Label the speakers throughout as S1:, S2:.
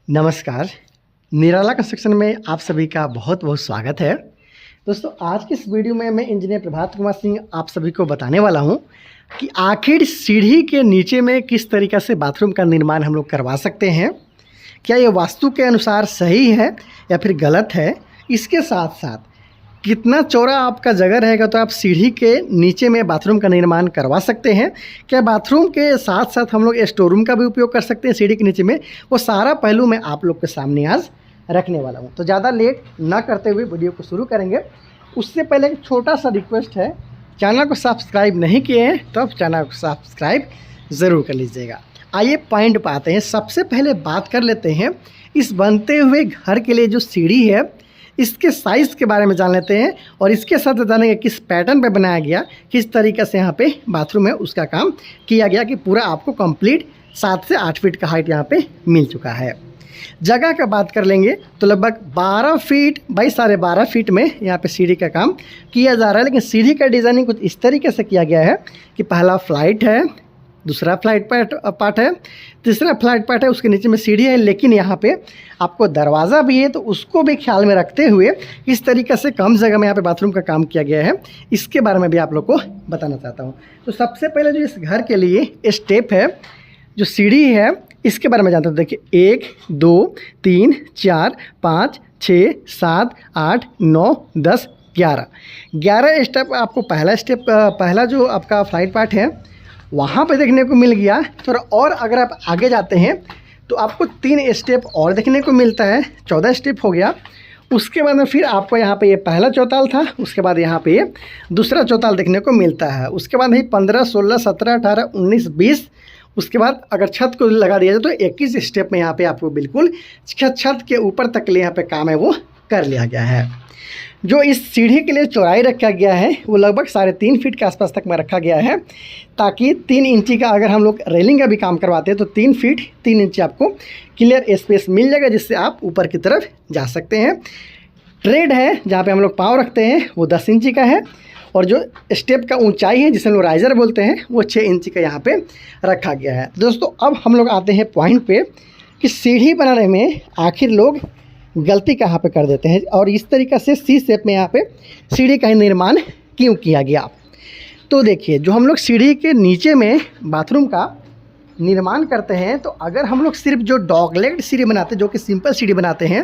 S1: नमस्कार। निराला कंस्ट्रक्शन में आप सभी का बहुत बहुत स्वागत है। दोस्तों, आज की इस वीडियो में मैं इंजीनियर प्रभात कुमार सिंह आप सभी को बताने वाला हूं कि आखिर सीढ़ी के नीचे में किस तरीक़ा से बाथरूम का निर्माण हम लोग करवा सकते हैं। क्या ये वास्तु के अनुसार सही है या फिर गलत है। इसके साथ साथ कितना चौड़ा आपका जगह रहेगा तो आप सीढ़ी के नीचे में बाथरूम का निर्माण करवा सकते हैं। क्या बाथरूम के साथ साथ हम लोग स्टोर रूम का भी उपयोग कर सकते हैं सीढ़ी के नीचे में। वो सारा पहलू मैं आप लोग के सामने आज रखने वाला हूं। तो ज़्यादा लेट ना करते हुए वीडियो को शुरू करेंगे। उससे पहले एक छोटा सा रिक्वेस्ट है, चैनल को सब्सक्राइब नहीं किए हैं तो आप चैनल को सब्सक्राइब ज़रूर कर लीजिएगा। आइए पॉइंट पर आते हैं। सबसे पहले बात कर लेते हैं इस बनते हुए घर के लिए जो सीढ़ी है इसके साइज़ के बारे में जान लेते हैं और इसके साथ जानेंगे किस पैटर्न पे बनाया गया, किस तरीक़े से यहाँ पे बाथरूम है उसका काम किया गया कि पूरा आपको कंप्लीट 7 से 8 फीट का हाइट यहाँ पे मिल चुका है। जगह का बात कर लेंगे तो लगभग 12 फीट बाई 12.5 फीट में यहाँ पे सीढ़ी का काम किया जा रहा है। लेकिन सीढ़ी का डिज़ाइनिंग कुछ इस तरीके से किया गया है कि पहला फ्लाइट है, दूसरा फ्लाइट पार्ट है, तीसरा फ्लाइट पार्ट है, उसके नीचे में सीढ़ी है। लेकिन यहाँ पे आपको दरवाज़ा भी है तो उसको भी ख्याल में रखते हुए इस तरीक़े से कम जगह में यहाँ पे बाथरूम का काम किया गया है। इसके बारे में भी आप लोग को बताना चाहता हूँ। तो सबसे पहले जो इस घर के लिए स्टेप है, जो सीढ़ी है, इसके बारे में जानते हैं। देखिए 1 2 3 4 5 6 7 8 9 10 11 स्टेप आपको पहला जो आपका फ्लाइट पार्ट है वहाँ पे देखने को मिल गया। थोड़ा और अगर आप आगे जाते हैं तो आपको 3 स्टेप और देखने को मिलता है, 14 स्टेप हो गया। उसके बाद में फिर आपको यहाँ पे ये पहला चौताल था, उसके बाद यहाँ पे ये दूसरा चौताल देखने को मिलता है। उसके बाद ही 15 16 17 18 19 20, उसके बाद अगर छत को लगा दिया जाए तो 21 स्टेप में यहाँ पे आपको बिल्कुल छत के ऊपर तक ले यहाँ पे काम है वो कर लिया गया है। जो इस सीढ़ी के लिए चौड़ाई रखा गया है वो लगभग 3.5 फीट के आसपास तक में रखा गया है, ताकि 3 इंची का अगर हम लोग रेलिंग का भी काम करवाते हैं तो 3 फीट 3 इंच आपको क्लियर स्पेस मिल जाएगा, जिससे आप ऊपर की तरफ जा सकते हैं। ट्रेड है जहाँ पे हम लोग पाँव रखते हैं वो 10 इंची का है, और जो स्टेप का ऊंचाई है जिसे हम लोग राइजर बोलते हैं वो 6 इंची का यहाँ पे रखा गया है। दोस्तों, अब हम लोग आते हैं पॉइंट पे कि सीढ़ी बनाने में आखिर लोग गलती कहाँ पे कर देते हैं और इस तरीक़े से सी शेप में यहाँ पे सीढ़ी का निर्माण क्यों किया गया। तो देखिए, जो हम लोग सीढ़ी के नीचे में बाथरूम का निर्माण करते हैं तो अगर हम लोग सिर्फ जो डॉगलेग सीढ़ी बनाते हैं, जो कि सिंपल सीढ़ी बनाते हैं,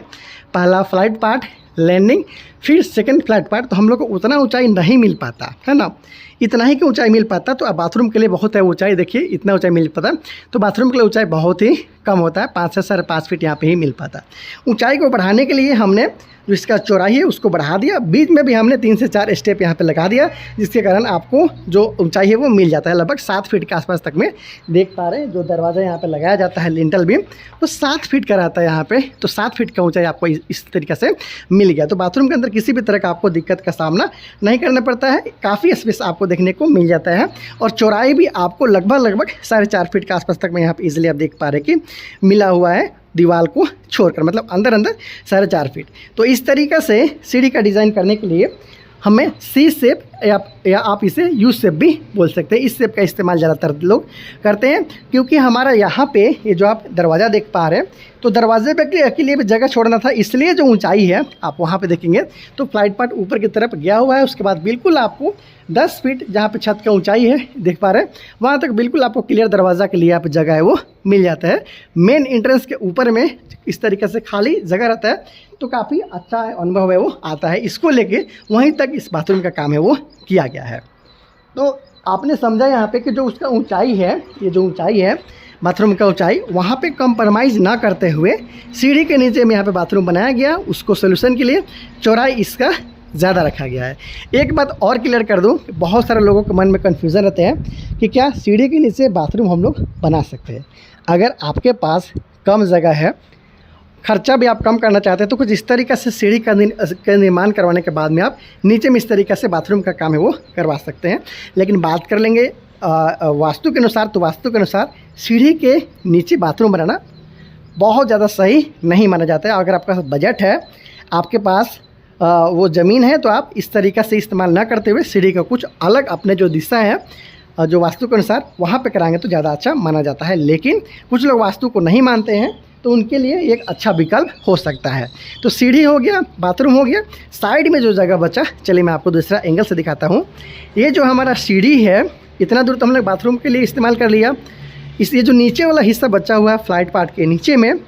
S1: पहला फ्लाइट पार्ट, लैंडिंग, फिर सेकंड फ्लाइट पार्ट, तो हम लोग को उतना ऊंचाई नहीं मिल पाता है ना। इतना ही की ऊंचाई मिल पाता तो अब बाथरूम के लिए बहुत है ऊंचाई, देखिए इतना ऊंचाई मिल पाता तो बाथरूम के लिए ऊंचाई बहुत ही कम होता है, 5 से 5.5 फीट यहाँ पे ही मिल पाता। ऊंचाई को बढ़ाने के लिए हमने जो इसका चौड़ाई है उसको बढ़ा दिया, बीच में भी हमने 3 से 4 स्टेप यहाँ पे लगा दिया, जिसके कारण आपको जो ऊंचाई है वो मिल जाता है। लगभग 7 फीट के आसपास तक में देख पा रहे हैं। जो दरवाज़ा यहाँ पे लगाया जाता है लिंटल भी वो 7 फीट का रहता है यहाँ पे, तो 7 फीट का ऊंचाई आपको इस तरीके से मिल गया। तो बाथरूम के अंदर किसी भी तरह का आपको दिक्कत का सामना नहीं करना पड़ता है, काफ़ी स्पेस आपको देखने को मिल जाता है। और चौड़ाई भी आपको लगभग 4.5 फीट के आसपास तक में यहाँ पे इजीली आप देख पा रहे हैं कि मिला हुआ है दीवार को छोड़कर, मतलब अंदर 4.5 फीट। तो इस तरीक़े से सीढ़ी का डिज़ाइन करने के लिए हमें सी शेप या आप इसे यू शेप भी बोल सकते हैं। इस शेप का इस्तेमाल ज़्यादातर लोग करते हैं, क्योंकि हमारा यहाँ पे ये जो आप दरवाज़ा देख पा रहे हैं तो दरवाजे पे के लिए भी जगह छोड़ना था, इसलिए जो ऊंचाई है आप वहाँ पे देखेंगे तो फ्लाइट पार्ट ऊपर की तरफ गया हुआ है। उसके बाद बिल्कुल आपको 10 फीट जहाँ पे छत का ऊंचाई है देख पा रहे हैं वहाँ तक बिल्कुल आपको क्लियर दरवाज़ा के लिए आप जगह है वो मिल जाता है। मेन एंट्रेंस के ऊपर में इस तरीके से खाली जगह रहता है तो काफ़ी अच्छा अनुभव है वो आता है। इसको लेके वहीं तक इस बाथरूम का काम है वो किया गया है। तो आपने समझा यहाँ पे कि जो उसका ऊंचाई है, ये जो ऊंचाई है बाथरूम का ऊंचाई, वहाँ पे कंप्रोमाइज़ ना करते हुए सीढ़ी के नीचे में यहाँ पे बाथरूम बनाया गया। उसको सोल्यूशन के लिए चौड़ाई इसका ज़्यादा रखा गया है। एक बात और क्लियर कर दूँ, बहुत सारे लोगों के मन में कन्फ्यूज़न रहते हैं कि क्या सीढ़ी के नीचे बाथरूम हम लोग बना सकते हैं। अगर आपके पास कम जगह है, खर्चा भी आप कम करना चाहते हैं, तो कुछ इस तरीक़े से सीढ़ी का निर्माण करवाने के बाद में आप नीचे में इस तरीक़े से बाथरूम का काम है वो करवा सकते हैं। लेकिन बात कर लेंगे वास्तु के अनुसार, तो वास्तु के अनुसार सीढ़ी के नीचे बाथरूम बनाना बहुत ज़्यादा सही नहीं माना जाता है। अगर आपका बजट है, आपके पास वो ज़मीन है, तो आप इस तरीक़े से इस्तेमाल ना करते हुए सीढ़ी का कुछ अलग अपने जो दिशा है जो वास्तु के अनुसार वहाँ पे कराएंगे तो ज़्यादा अच्छा माना जाता है। लेकिन कुछ लोग वास्तु को नहीं मानते हैं तो उनके लिए एक अच्छा विकल्प हो सकता है। तो सीढ़ी हो गया, बाथरूम हो गया, साइड में जो जगह बचा, चलिए मैं आपको दूसरा एंगल से दिखाता हूँ। ये जो हमारा सीढ़ी है, इतना दूर तो हम लोग बाथरूम के लिए इस्तेमाल कर लिया। ये जो नीचे वाला हिस्सा बचा हुआ है फ्लाइट पार्ट के नीचे में,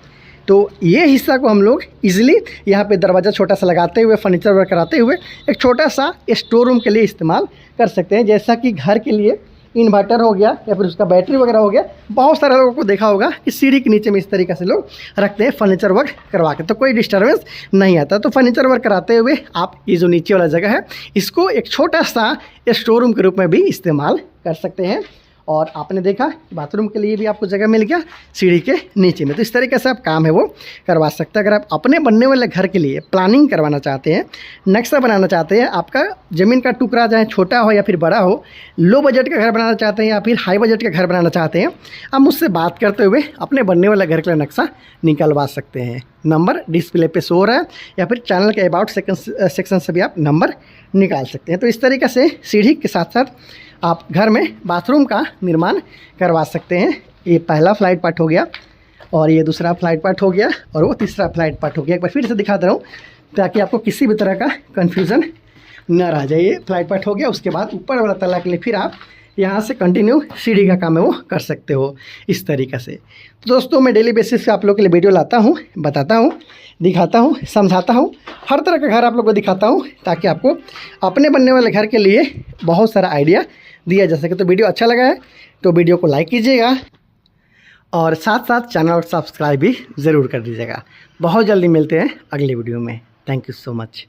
S1: तो ये हिस्सा को हम लोग इजीली यहाँ पे दरवाज़ा छोटा सा लगाते हुए, फर्नीचर वर्क कराते हुए एक छोटा सा स्टोर रूम के लिए इस्तेमाल कर सकते हैं। जैसा कि घर के लिए इन्वर्टर हो गया या फिर उसका बैटरी वगैरह हो गया, बहुत सारे लोगों को देखा होगा कि सीढ़ी के नीचे में इस तरीके से लोग रखते हैं फर्नीचर वर्क करवा के, तो कोई डिस्टर्बेंस नहीं आता। तो फर्नीचर वर्क कराते हुए आप ये जो नीचे वाला जगह है, इसको एक छोटा सा स्टोर रूम के रूप में भी इस्तेमाल कर सकते हैं। और आपने देखा बाथरूम के लिए भी आपको जगह मिल गया सीढ़ी के नीचे में। तो इस तरीके से आप काम है वो करवा सकते हैं। अगर आप अपने बनने वाले घर के लिए प्लानिंग करवाना चाहते हैं, नक्शा बनाना चाहते हैं, आपका ज़मीन का टुकड़ा चाहे छोटा हो या फिर बड़ा हो, लो बजट का घर बनाना चाहते हैं या फिर हाई बजट का घर बनाना चाहते हैं, आप मुझसे बात करते हुए अपने बनने वाले घर का नक्शा निकलवा सकते हैं। नंबर डिस्प्ले पे शो हो रहा है या फिर चैनल के अबाउट सेक्शन से भी आप नंबर निकाल सकते हैं। तो इस तरीके से सीढ़ी के साथ साथ आप घर में बाथरूम का निर्माण करवा सकते हैं। ये पहला फ्लाइट पार्ट हो गया और ये दूसरा फ्लाइट पार्ट हो गया और वो तीसरा फ्लाइट पार्ट हो गया। एक बार फिर से दिखा दे रहा हूँ ताकि आपको किसी भी तरह का कन्फ्यूज़न न रह जाए। ये फ्लाइट पार्ट हो गया, उसके बाद ऊपर वाला तला के लिए फिर आप यहाँ से कंटिन्यू सीढ़ी का काम है वो कर सकते हो इस तरीक़े से। तो दोस्तों, मैं डेली बेसिस पे आप लोगों के लिए वीडियो लाता हूँ, बताता हूँ, दिखाता हूँ, समझाता हूँ, हर तरह का घर आप लोग को दिखाता हूँ ताकि आपको अपने बनने वाले घर के लिए बहुत सारा आइडिया दिया जा सके। तो वीडियो अच्छा लगा है तो वीडियो को लाइक कीजिएगा और साथ साथ चैनल और सब्सक्राइब भी ज़रूर कर दीजिएगा। बहुत जल्दी मिलते हैं अगली वीडियो में। Thank you so much.